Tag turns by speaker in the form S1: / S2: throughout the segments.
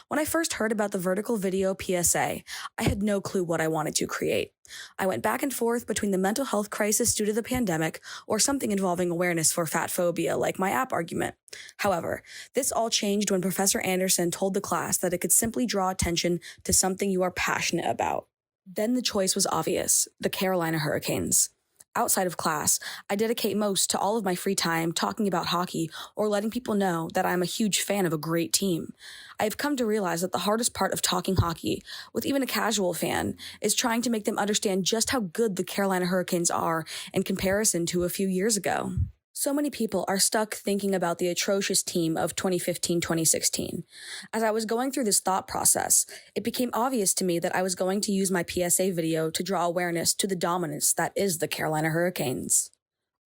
S1: When I first heard about the vertical video PSA, I had no clue what I wanted to create. I went back and forth between the mental health crisis due to the pandemic or something involving awareness for fat phobia, like my app argument. However, this all changed when Professor Anderson told the class that it could simply draw attention to something you are passionate about. Then the choice was obvious: the Carolina Hurricanes. Outside of class, I dedicate most to all of my free time talking about hockey or letting people know that I'm a huge fan of a great team. I have come to realize that the hardest part of talking hockey, with even a casual fan, is trying to make them understand just how good the Carolina Hurricanes are in comparison to a few years ago. So many people are stuck thinking about the atrocious team of 2015-2016. As I was going through this thought process, it became obvious to me that I was going to use my PSA video to draw awareness to the dominance that is the Carolina Hurricanes.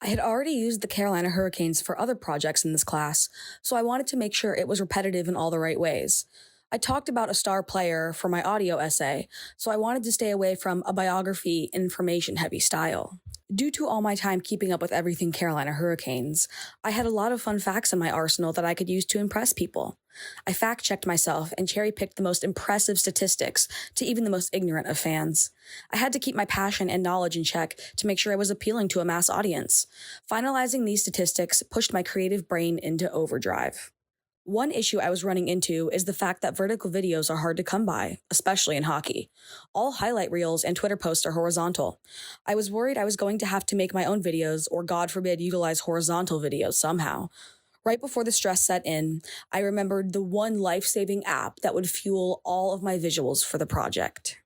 S1: I had already used the Carolina Hurricanes for other projects in this class, so I wanted to make sure it was repetitive in all the right ways. I talked about a star player for my audio essay, so I wanted to stay away from a biography, information-heavy style. Due to all my time keeping up with everything Carolina Hurricanes, I had a lot of fun facts in my arsenal that I could use to impress people. I fact-checked myself and cherry-picked the most impressive statistics to even the most ignorant of fans. I had to keep my passion and knowledge in check to make sure I was appealing to a mass audience. Finalizing these statistics pushed my creative brain into overdrive. One issue I was running into is the fact that vertical videos are hard to come by, especially in hockey. All highlight reels and Twitter posts are horizontal. I was worried I was going to have to make my own videos or, God forbid, utilize horizontal videos somehow. Right before the stress set in, I remembered the one life-saving app that would fuel all of my visuals for the project: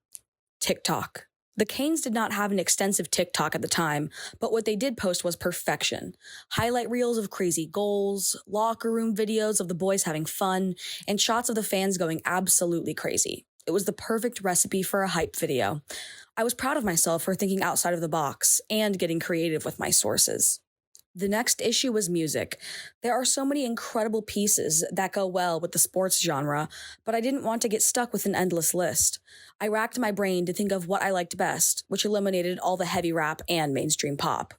S1: TikTok. The Canes did not have an extensive TikTok at the time, but what they did post was perfection. Highlight reels of crazy goals, locker room videos of the boys having fun, and shots of the fans going absolutely crazy. It was the perfect recipe for a hype video. I was proud of myself for thinking outside of the box and getting creative with my sources. The next issue was music. There are so many incredible pieces that go well with the sports genre, but I didn't want to get stuck with an endless list. I racked my brain to think of what I liked best, which eliminated all the heavy rap and mainstream pop.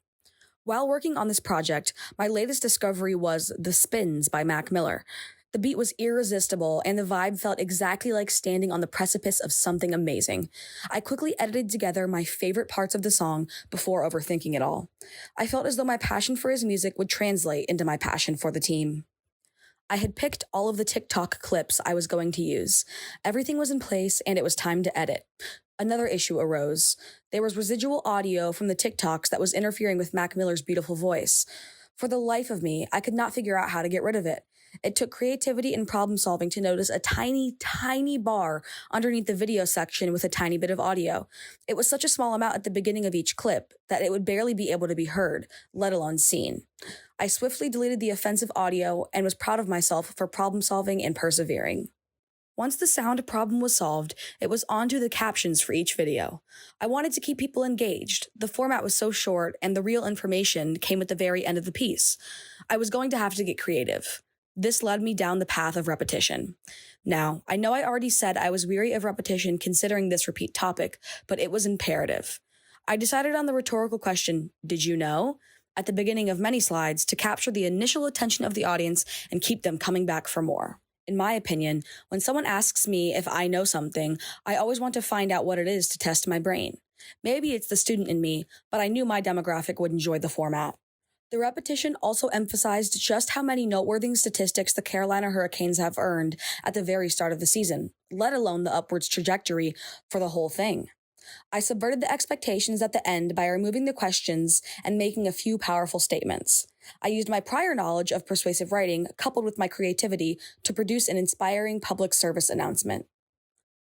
S1: While working on this project, my latest discovery was The Spins by Mac Miller. The beat was irresistible, and the vibe felt exactly like standing on the precipice of something amazing. I quickly edited together my favorite parts of the song before overthinking it all. I felt as though my passion for his music would translate into my passion for the team. I had picked all of the TikTok clips I was going to use. Everything was in place, and it was time to edit. Another issue arose. There was residual audio from the TikToks that was interfering with Mac Miller's beautiful voice. For the life of me, I could not figure out how to get rid of it. It took creativity and problem solving to notice a tiny, tiny bar underneath the video section with a tiny bit of audio. It was such a small amount at the beginning of each clip that it would barely be able to be heard, let alone seen. I swiftly deleted the offensive audio and was proud of myself for problem solving and persevering. Once the sound problem was solved, it was on to the captions for each video. I wanted to keep people engaged. The format was so short, and the real information came at the very end of the piece. I was going to have to get creative. This led me down the path of repetition. Now, I know I already said I was weary of repetition considering this repeat topic, but it was imperative. I decided on the rhetorical question, "Did you know?" at the beginning of many slides to capture the initial attention of the audience and keep them coming back for more. In my opinion, when someone asks me if I know something, I always want to find out what it is to test my brain. Maybe it's the student in me, but I knew my demographic would enjoy the format. The repetition also emphasized just how many noteworthy statistics the Carolina Hurricanes have earned at the very start of the season, let alone the upwards trajectory for the whole thing. I subverted the expectations at the end by removing the questions and making a few powerful statements. I used my prior knowledge of persuasive writing, coupled with my creativity, to produce an inspiring public service announcement.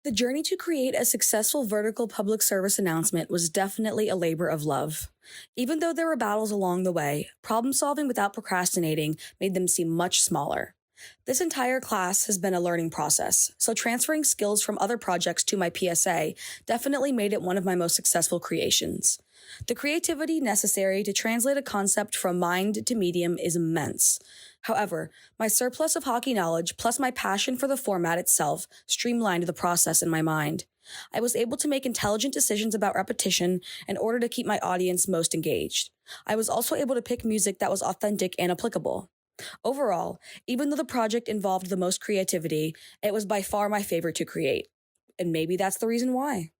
S1: The journey to create a successful vertical public service announcement was definitely a labor of love. Even though there were battles along the way, problem solving without procrastinating made them seem much smaller. This entire class has been a learning process, so transferring skills from other projects to my PSA definitely made it one of my most successful creations. The creativity necessary to translate a concept from mind to medium is immense. However, my surplus of hockey knowledge plus my passion for the format itself streamlined the process in my mind. I was able to make intelligent decisions about repetition in order to keep my audience most engaged. I was also able to pick music that was authentic and applicable. Overall, even though the project involved the most creativity, it was by far my favorite to create. And maybe that's the reason why.